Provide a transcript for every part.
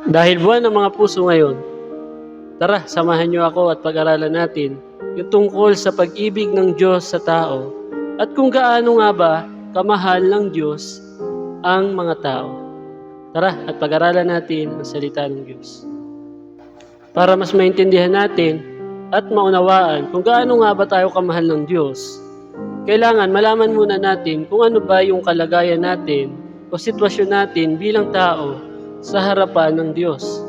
Dahil buwan ng mga puso ngayon, tara, samahan niyo ako at pag-aralan natin yung tungkol sa pag-ibig ng Diyos sa tao at kung gaano nga ba kamahal ng Diyos ang mga tao. Tara at pag-aralan natin ang salita ng Diyos. Para mas maintindihan natin at maunawaan kung gaano nga ba tayo kamahal ng Diyos, kailangan malaman muna natin kung ano ba yung kalagayan natin o sitwasyon natin bilang tao sa harapan ng Diyos.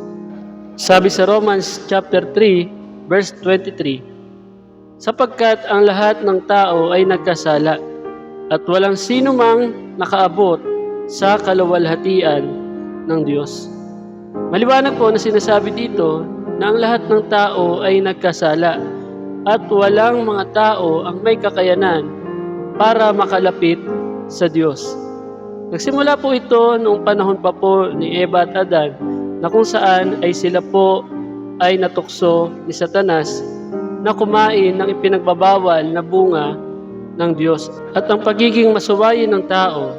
Sabi sa Romans chapter 3, verse 23, sapagkat ang lahat ng tao ay nagkasala at walang sino mang nakaabot sa kaluwalhatian ng Diyos. Maliwanag po na sinasabi dito na ang lahat ng tao ay nagkasala at walang mga tao ang may kakayanan para makalapit sa Diyos. Nagsimula po ito noong panahon pa po ni Eva at Adan na kung saan ay sila po ay natukso ni Satanas na kumain ng ipinagbabawal na bunga ng Diyos. At ang pagiging masuwayin ng tao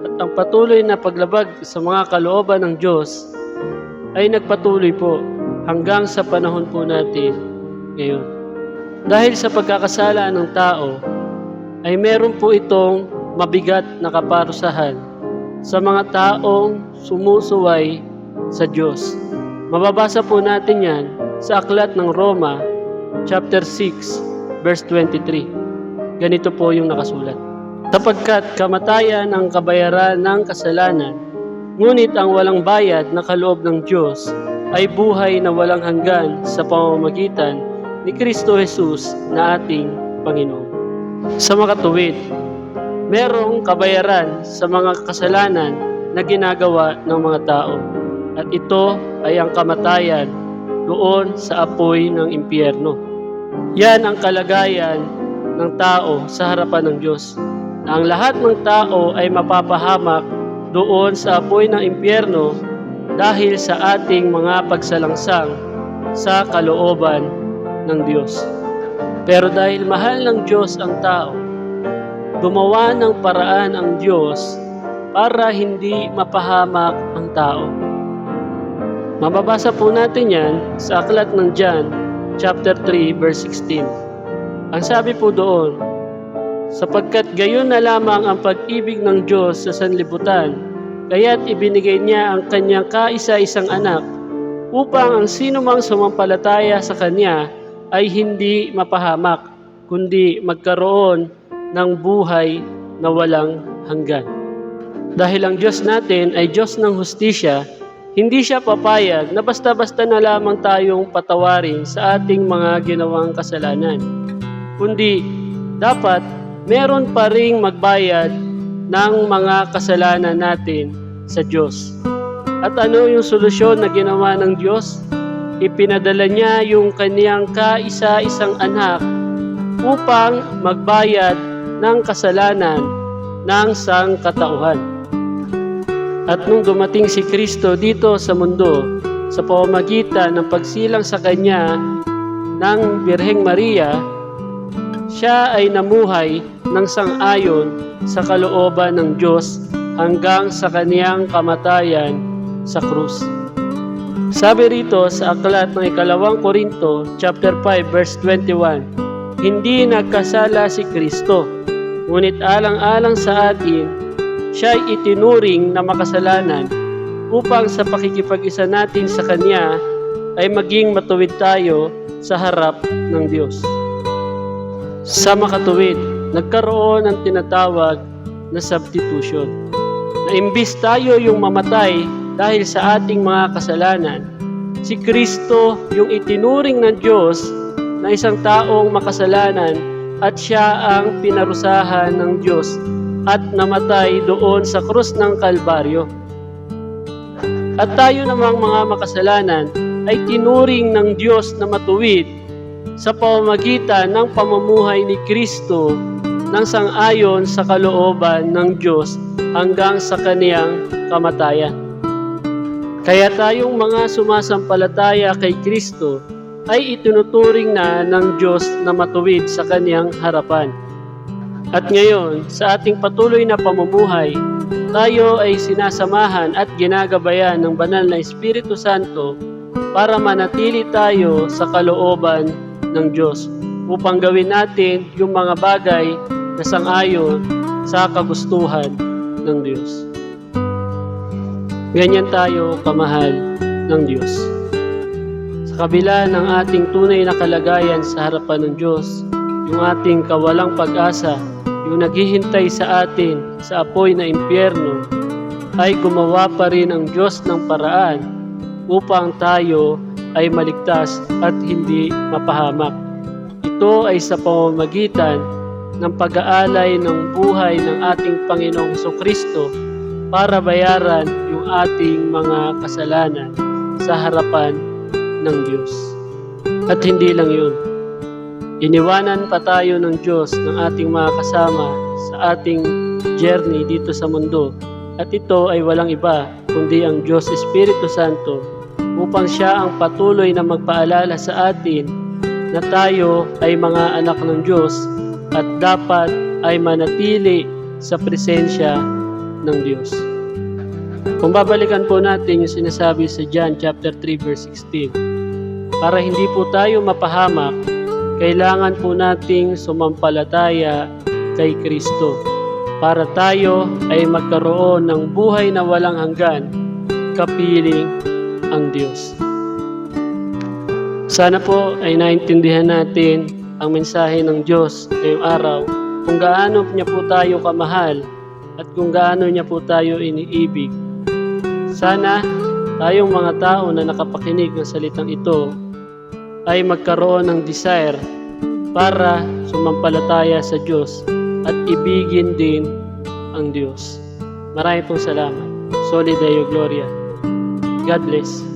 at ang patuloy na paglabag sa mga kalooban ng Diyos ay nagpatuloy po hanggang sa panahon po natin ngayon. Dahil sa pagkakasala ng tao ay meron po itong mabigat na kaparusahan sa mga taong sumusuway sa Diyos. Mababasa po natin yan sa aklat ng Roma, chapter 6, verse 23. Ganito po yung nakasulat. Sapagkat kamatayan ang kabayaran ng kasalanan, ngunit ang walang bayad na kaloob ng Diyos ay buhay na walang hanggan sa pamamagitan ni Kristo Jesus na ating Panginoon. Sa makatuwid, merong kabayaran sa mga kasalanan na ginagawa ng mga tao. At ito ay ang kamatayan doon sa apoy ng impyerno. Yan ang kalagayan ng tao sa harapan ng Diyos. Na ang lahat ng tao ay mapapahamak doon sa apoy ng impyerno dahil sa ating mga pagsalangsang sa kalooban ng Diyos. Pero dahil mahal ng Diyos ang tao, gumawa ng paraan ang Diyos para hindi mapahamak ang tao. Mababasa po natin yan sa aklat ng John, chapter 3, verse 16. Ang sabi po doon, sapagkat gayon na lamang ang pag-ibig ng Diyos sa sanlibutan, kaya't ibinigay niya ang kanyang kaisa-isang anak, upang ang sino mang sumampalataya sa kanya ay hindi mapahamak, kundi magkaroon ng buhay na walang hanggan. Dahil ang Diyos natin ay Diyos ng hustisya, hindi siya papayag na basta-basta na lamang tayong patawarin sa ating mga ginawang kasalanan. Kundi dapat meron pa ring magbayad ng mga kasalanan natin sa Diyos. At ano yung solusyon na ginawa ng Diyos? Ipinadala niya yung kaniyang kaisa-isang anak upang magbayad ng kasalanan ng sangkatauhan. At nung dumating si Kristo dito sa mundo, sa pamamagitan ng pagsilang sa Kanya ng Birheng Maria, siya ay namuhay ng sang-ayon sa kalooban ng Diyos hanggang sa kaniyang kamatayan sa krus. Sabi rito sa aklat ng 2 Korinto, chapter 5, verse 21, hindi nagkasala si Kristo, ngunit alang-alang sa atin, siya'y itinuring na makasalanan upang sa pakikipag-isa natin sa Kanya ay maging matuwid tayo sa harap ng Diyos. Sa makatuwid, nagkaroon ng tinatawag na substitution. Na imbis tayo yung mamatay dahil sa ating mga kasalanan, si Kristo yung itinuring ng Diyos na isang taong makasalanan at siya ang pinarusahan ng Diyos at namatay doon sa krus ng Kalbaryo. At tayo namang mga makasalanan ay tinuring ng Diyos na matuwid sa pamamagitan ng pamumuhay ni Kristo ng sang-ayon sa kalooban ng Diyos hanggang sa kaniyang kamatayan. Kaya tayong mga sumasampalataya kay Kristo ay itinuturing na ng Diyos na matuwid sa kaniyang harapan. At ngayon, sa ating patuloy na pamumuhay, tayo ay sinasamahan at ginagabayan ng banal na Espiritu Santo para manatili tayo sa kalooban ng Diyos upang gawin natin yung mga bagay na sang-ayon sa kagustuhan ng Diyos. Ganyan tayo kamahal ng Diyos. Sa kabila ng ating tunay na kalagayan sa harapan ng Diyos, yung ating kawalang pag-asa, yung naghihintay sa atin sa apoy na impyerno, ay gumawa pa rin ang Diyos ng paraan upang tayo ay maligtas at hindi mapahamak. Ito ay sa pamamagitan ng pag-aalay ng buhay ng ating Panginoong Jesucristo para bayaran yung ating mga kasalanan sa harapan ng Diyos. At hindi lang yun. Iniwanan pa tayo ng Diyos ng ating mga kasama sa ating journey dito sa mundo. At ito ay walang iba kundi ang Diyos Espiritu Santo upang siya ang patuloy na magpaalala sa atin na tayo ay mga anak ng Diyos at dapat ay manatili sa presensya ng Diyos. Kung babalikan po natin yung sinasabi sa John chapter 3 verse 16, para hindi po tayo mapahamak, kailangan po nating sumampalataya kay Kristo para tayo ay magkaroon ng buhay na walang hanggan, kapiling ang Diyos. Sana po ay naintindihan natin ang mensahe ng Diyos ngayong araw, kung gaano niya po tayo kamahal at kung gaano niya po tayo iniibig. Sana tayong mga tao na nakapakinig ng salitang ito ay magkaroon ng desire para sumampalataya sa Diyos at ibigin din ang Diyos. Maraming pong salamat. Soli Deo Gloria. God bless.